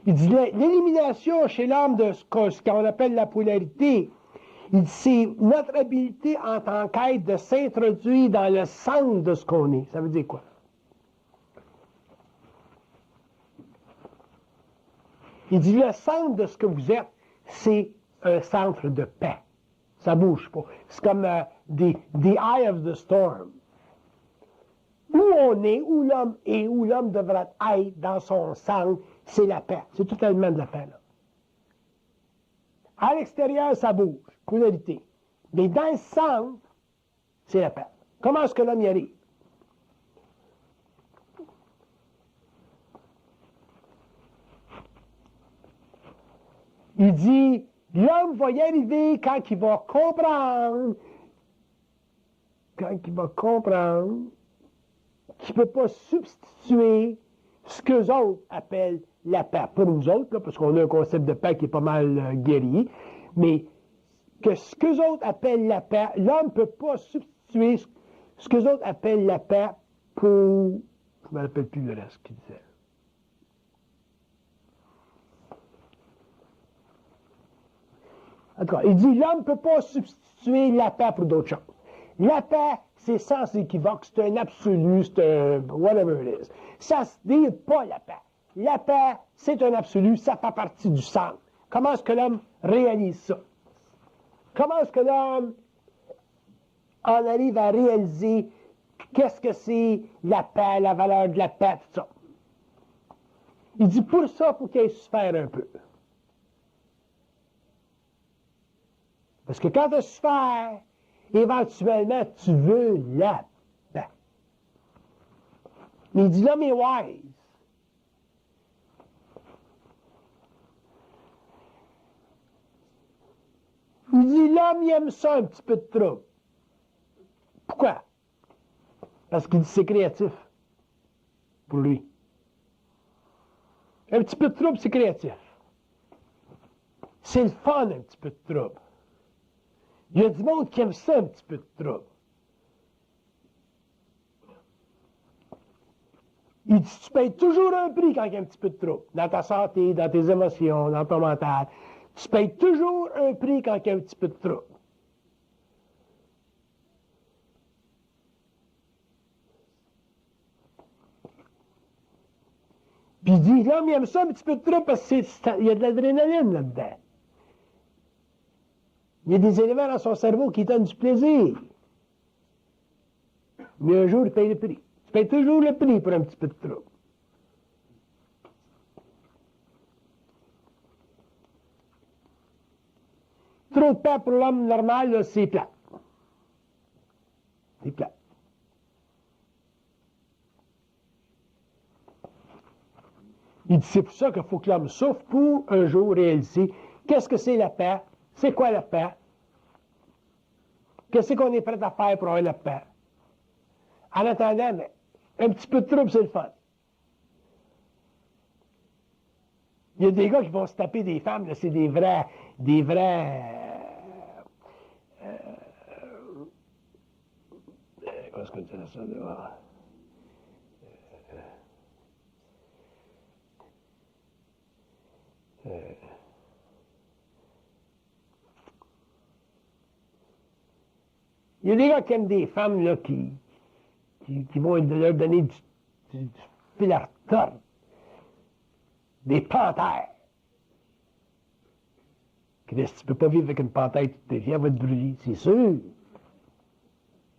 Il dit l'élimination chez l'homme de ce qu'on appelle la polarité. Il dit c'est notre habilité en tant qu'être de s'introduire dans le centre de ce qu'on est. Ça veut dire quoi? Il dit le centre de ce que vous êtes, c'est un centre de paix. Ça bouge pas. C'est comme the eye of the storm. Où on est, où l'homme est, où l'homme devrait être dans son centre, c'est la paix. C'est totalement de la paix, là. À l'extérieur, ça bouge, polarité. Mais dans le centre, c'est la paix. Comment est-ce que l'homme y arrive? Il dit, l'homme va y arriver quand il va comprendre qu'il ne peut pas substituer ce qu'eux autres appellent la paix. Pour nous autres, là, parce qu'on a un concept de paix qui est pas mal guéri, mais que ce qu'eux autres appellent la paix, l'homme ne peut pas substituer ce qu'eux autres appellent la paix pour... Je ne me rappelle plus le reste qu'il disait. En tout cas, il dit l'homme ne peut pas substituer la paix pour d'autres choses. La paix, c'est sans équivoque, c'est un absolu, c'est un whatever it is. Ça se dit pas la paix. La paix, c'est un absolu, ça fait partie du centre. Comment est-ce que l'homme réalise ça? Comment est-ce que l'homme en arrive à réaliser qu'est-ce que c'est la paix, la valeur de la paix, tout ça? Il dit pour ça, il faut qu'il y ait souffert un peu. Parce que quand tu as souffert, éventuellement, tu veux la paix. Mais il dit l'homme est wise. Il dit l'homme, il aime ça un petit peu de trouble. Pourquoi? Parce qu'il dit c'est créatif pour lui. Un petit peu de trouble, c'est créatif. C'est le fun, un petit peu de trouble. Il y a du monde qui aime ça, un petit peu de trouble. Il dit, tu payes toujours un prix quand il y a un petit peu de trouble. Dans ta santé, dans tes émotions, dans ton mental. Tu payes toujours un prix quand il y a un petit peu de trouble. Puis il dit, l'homme, il aime ça un petit peu de trouble parce qu'il y a de l'adrénaline là-dedans. Il y a des éléments dans son cerveau qui donnent du plaisir. Mais un jour, il paye le prix. Tu payes toujours le prix pour un petit peu de trouble. Trop de paix pour l'homme normal, là, c'est plat. C'est plat. Il dit, c'est pour ça qu'il faut que l'homme souffre pour un jour réaliser qu'est-ce que c'est la paix, c'est quoi la paix, qu'est-ce qu'on est prêt à faire pour avoir la paix. En attendant, un petit peu de trouble, c'est le fun. Il y a des gars qui vont se taper des femmes, là, c'est des vrais, comment est-ce qu'on dirait ça, là? Il y a des gars qui aiment des femmes là, qui vont leur donner du fil à retordre. Des panthères. Chris, tu peux pas vivre avec une panthère toute ta vie, elle va te brûler, c'est sûr.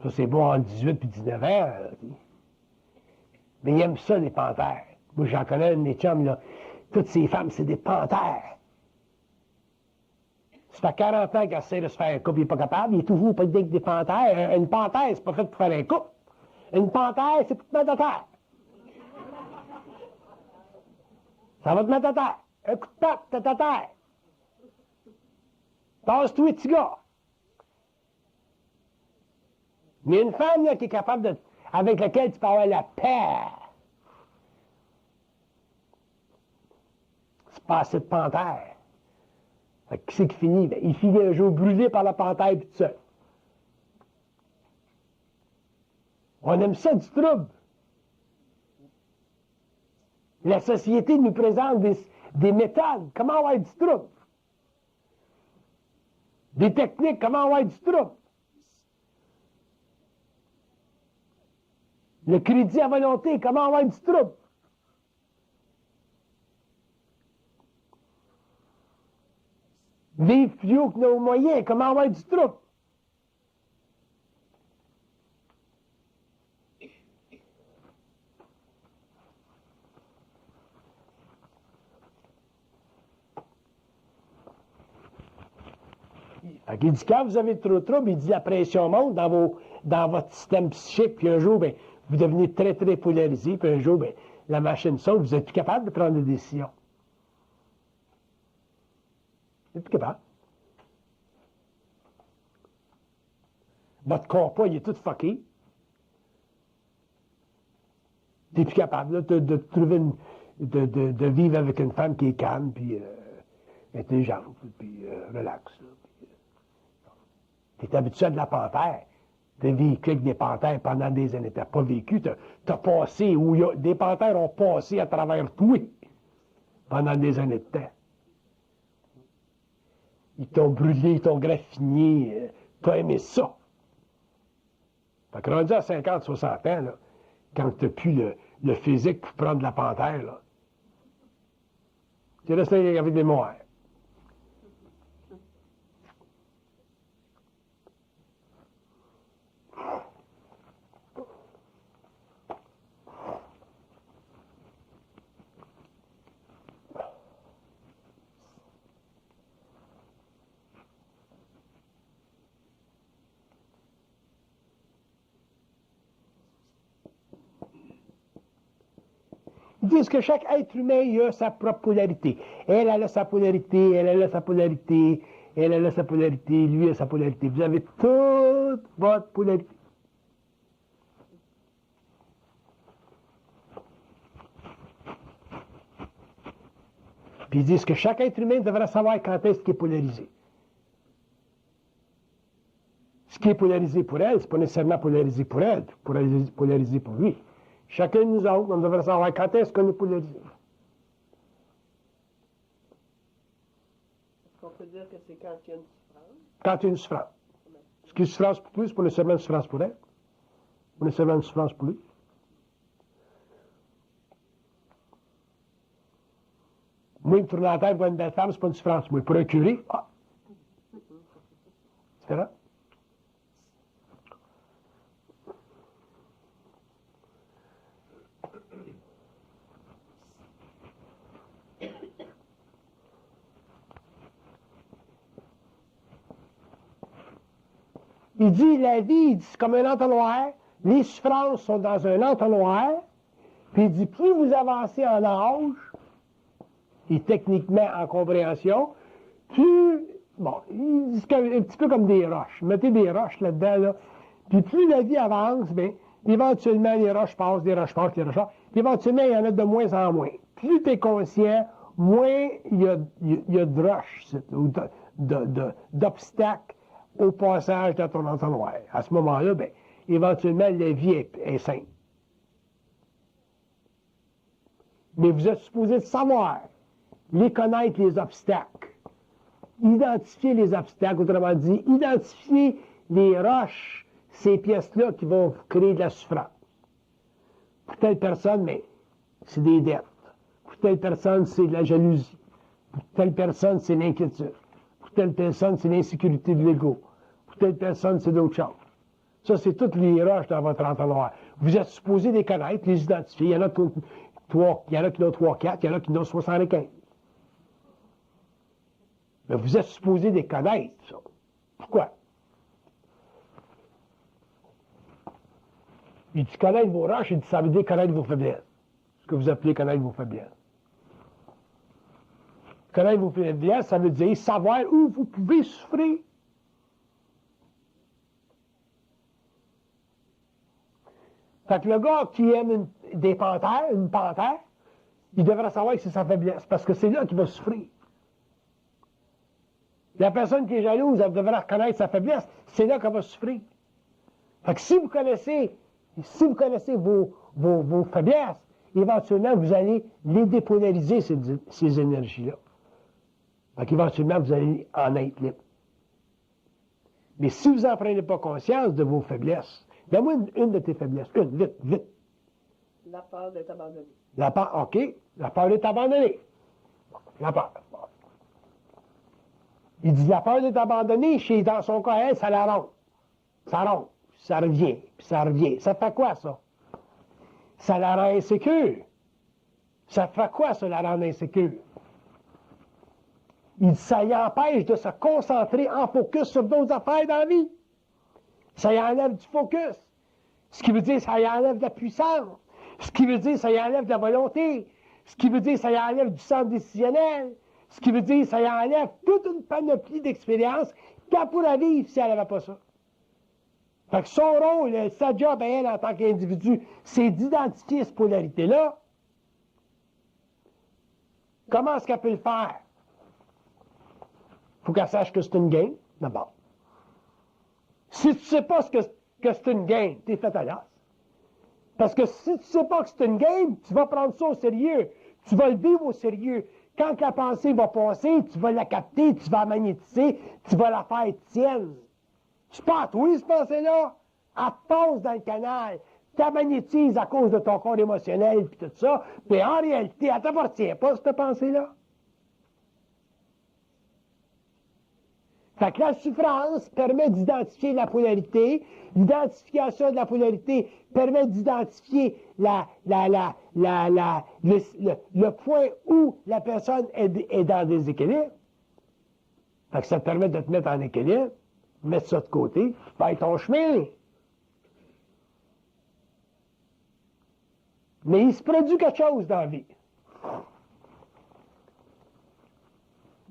Ça, c'est bon en 18 puis 19 ans. Là. Mais ils aiment ça, les panthères. Moi, j'en connais un de mes chums, là. Toutes ces femmes, c'est des panthères. Ça fait 40 ans qu'il essaie de se faire un couple, il n'est pas capable, il est toujours pas avec des panthères. Une panthère, c'est pas fait pour faire un couple. Une panthère, c'est pour te mettre à terre. Ça va te mettre à terre. Un coup de patte, t'es à terre. Tasse-toi, petit gars. Mais une femme là, qui est capable de. Avec laquelle tu peux avoir la paix. C'est pas assez de panthère. Fait que qui c'est qui finit? Ben, il finit un jour brûlé par la panthère puis tout seul. On aime ça du trouble. La société nous présente des méthodes. Comment avoir du trouble? Des techniques. Comment avoir du trouble? Le crédit à volonté. Comment avoir du trouble? Vivre plus haut que nos moyens. Comment avoir du trouble? Il dit, quand vous avez trop de trouble, il dit, la pression monte dans votre système psychique, puis un jour, ben, vous devenez très, très polarisé, puis un jour, ben, la machine saute, vous n'êtes plus capable de prendre des décisions. Vous n'êtes plus capable. Votre compas, il est tout fucké. Tu n'es plus capable là, de trouver de vivre avec une femme qui est calme, puis intelligente, puis relax. Tu es habitué à de la panthère. Tu as vécu avec des panthères pendant des années. Tu n'as pas vécu. Tu as passé, des panthères ont passé à travers toi pendant des années de temps. Ils t'ont brûlé, ils t'ont graffiné. T'as aimé ça. Fait que rendu à 50, 60 ans, là, quand t'as plus le physique pour prendre de la panthère, là, tu restes avec des moires. Ils disent que chaque être humain a sa propre polarité. Elle a sa polarité, elle a sa polarité, elle a sa polarité, lui a sa polarité. Vous avez toute votre polarité. Puis ils disent que chaque être humain devrait savoir quand est-ce qu'il est polarisé. Ce qui est polarisé pour elle, c'est pas nécessairement polarisé pour elle, polarisé pour lui. Chacun de nous autres, on devrait savoir quand est-ce qu'on est polarisé. Est-ce qu'on peut dire que c'est quand il y a une souffrance? Quand il y a une souffrance. Ce qui est une souffrance pour lui, c'est pas nécessairement une souffrance pour elle. Pas nécessairement une souffrance pour lui. Moi, il me tourne la tête pour une belle femme, c'est pas une souffrance. Moi, pour un curé, différent. Il dit, la vie, c'est comme un entonnoir. Les souffrances sont dans un entonnoir. Puis il dit, plus vous avancez en âge, et techniquement en compréhension, plus, bon, il dit un petit peu comme des roches. Mettez des roches là-dedans, là. Puis plus la vie avance, bien, éventuellement, les roches passent, les roches passent, les roches passent. Puis éventuellement, il y en a de moins en moins. Plus tu es conscient, moins il y a de roches, ou d'obstacles au passage de ton entonnoir. À ce moment-là, bien, éventuellement, la vie est simple. Mais vous êtes supposé savoir, les connaître, les obstacles, identifier les obstacles, autrement dit, identifier les roches, ces pièces-là qui vont créer de la souffrance. Pour telle personne, mais c'est des dettes. Pour telle personne, c'est de la jalousie. Pour telle personne, c'est l'inquiétude. Pour telle personne, c'est l'insécurité de l'ego. Pour telle personne, c'est d'autres choses. Ça, c'est toutes les roches dans votre entonnoir. Vous êtes supposé les connaître, les identifier. Il y en a qui ont 3, 4, il y en a qui en ont 75. Mais vous êtes supposé les connaître, ça. Pourquoi? Il dit connaître vos roches, il dit ça veut dire connaître vos faiblesses. Ce que vous appelez connaître vos faiblesses. Connaître vos faiblesses, ça veut dire savoir où vous pouvez souffrir. Fait que le gars qui aime une panthère, il devrait savoir que c'est sa faiblesse, parce que c'est là qu'il va souffrir. La personne qui est jalouse, elle devrait reconnaître sa faiblesse, c'est là qu'elle va souffrir. Fait que si vous connaissez vos faiblesses, éventuellement, vous allez les dépolariser, ces énergies-là. Fait qu'éventuellement, vous allez en être libre. Mais si vous n'en prenez pas conscience de vos faiblesses, donne-moi une de tes faiblesses. Une, vite, vite. La peur d'être abandonné. La peur, OK. La peur d'être abandonné. La peur. Il dit la peur d'être abandonné, dans son cas, elle, ça la ronde. Ça ronde. Ça revient, puis ça revient. Ça fait quoi, ça? Ça la rend insécure. Ça fait quoi, ça, la rendre insécure? Il dit ça y empêche de se concentrer en focus sur d'autres affaires dans la vie. Ça y enlève du focus. Ce qui veut dire ça y enlève de la puissance. Ce qui veut dire ça y enlève de la volonté. Ce qui veut dire ça y enlève du centre décisionnel. Ce qui veut dire ça y enlève toute une panoplie d'expériences qu'elle pourrait vivre si elle n'avait pas ça. Fait que son rôle, sa job à elle en tant qu'individu, c'est d'identifier cette polarité-là. Comment est-ce qu'elle peut le faire? Il faut qu'elle sache que c'est une game, d'abord. Si tu ne sais pas que c'est une game, t'es fait à l'as. Parce que si tu ne sais pas que c'est une game, tu vas prendre ça au sérieux. Tu vas le vivre au sérieux. quand la pensée va passer, tu vas la capter, tu vas la magnétiser, tu vas la faire tienne. C'est pas à toi, cette pensée-là. Elle passe dans le canal. Tu la magnétises à cause de ton corps émotionnel puis tout ça. Mais en réalité, elle t'appartient pas, cette pensée-là. Fait que la souffrance permet d'identifier la polarité. L'identification de la polarité permet d'identifier le point où la personne est dans des équilibres. Fait que ça te permet de te mettre en équilibre, mettre ça de côté, faire ton chemin. Mais il se produit quelque chose dans la vie.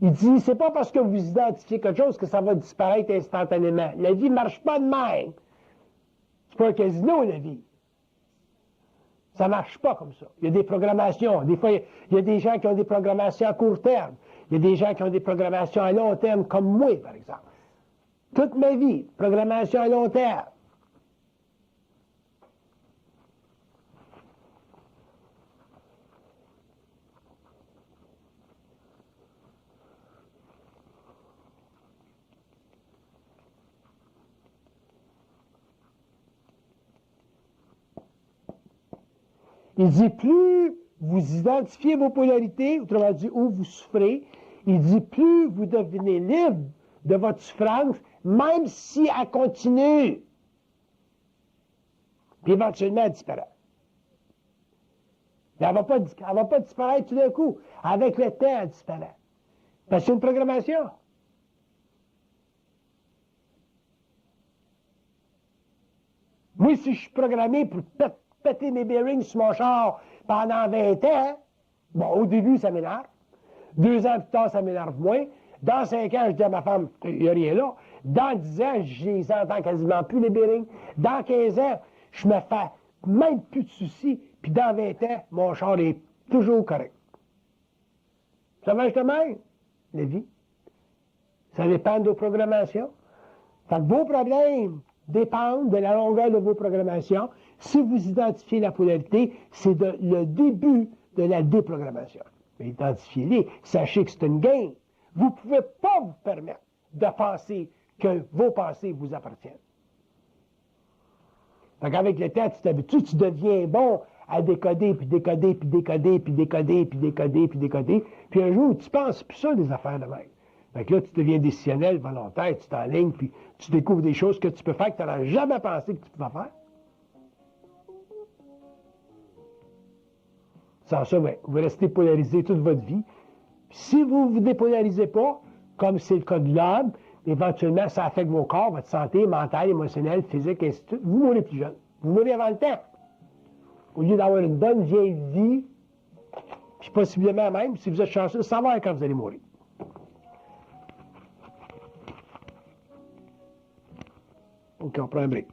Il dit, c'est pas parce que vous identifiez quelque chose que ça va disparaître instantanément. La vie ne marche pas de même. C'est pas un casino, la vie. Ça ne marche pas comme ça. Il y a des programmations. Des fois, il y a des gens qui ont des programmations à court terme. Il y a des gens qui ont des programmations à long terme, comme moi, par exemple. Toute ma vie, programmation à long terme. Il dit, plus vous identifiez vos polarités, autrement dit, où vous souffrez, il dit, plus vous devenez libre de votre souffrance, même si elle continue. Puis éventuellement, elle disparaît. Mais elle ne va pas disparaître tout d'un coup. Avec le temps, elle disparaît. Parce que c'est une programmation. Moi, si je suis programmé pour péter mes bearings sur mon char pendant 20 ans, bon, au début, ça m'énerve. 2 ans plus tard, ça m'énerve moins. Dans 5 ans, je dis à ma femme, il n'y a rien là. Dans 10 ans, je les entends quasiment plus, les bearings. Dans 15 ans, je me fais même plus de soucis. Puis dans 20 ans, mon char est toujours correct. Ça marche de même, la vie. Ça dépend de vos programmations. Fait que vos problèmes dépendent de la longueur de vos programmations. Si vous identifiez la polarité, c'est le début de la déprogrammation. Mais identifiez-les. Sachez que c'est une game. Vous ne pouvez pas vous permettre de penser que vos pensées vous appartiennent. Donc, avec le temps, tu t'habitues, tu deviens bon à décoder, puis décoder, puis décoder, puis décoder, puis décoder, puis décoder. Puis un jour, tu penses plus ça, des affaires de même. Donc là, tu deviens décisionnel, volontaire, tu t'enlignes, puis tu découvres des choses que tu peux faire que tu n'aurais jamais pensé que tu pouvais faire. Sans ça, ben, vous restez polarisé toute votre vie. Puis si vous ne vous dépolarisez pas, comme c'est le cas de l'homme, éventuellement, ça affecte vos corps, votre santé mentale, émotionnelle, physique, ainsi de suite. Vous mourrez plus jeune. Vous mourrez avant le temps. Au lieu d'avoir une bonne vieille vie, puis possiblement même, si vous êtes chanceux, savoir quand vous allez mourir. OK, on prend un break.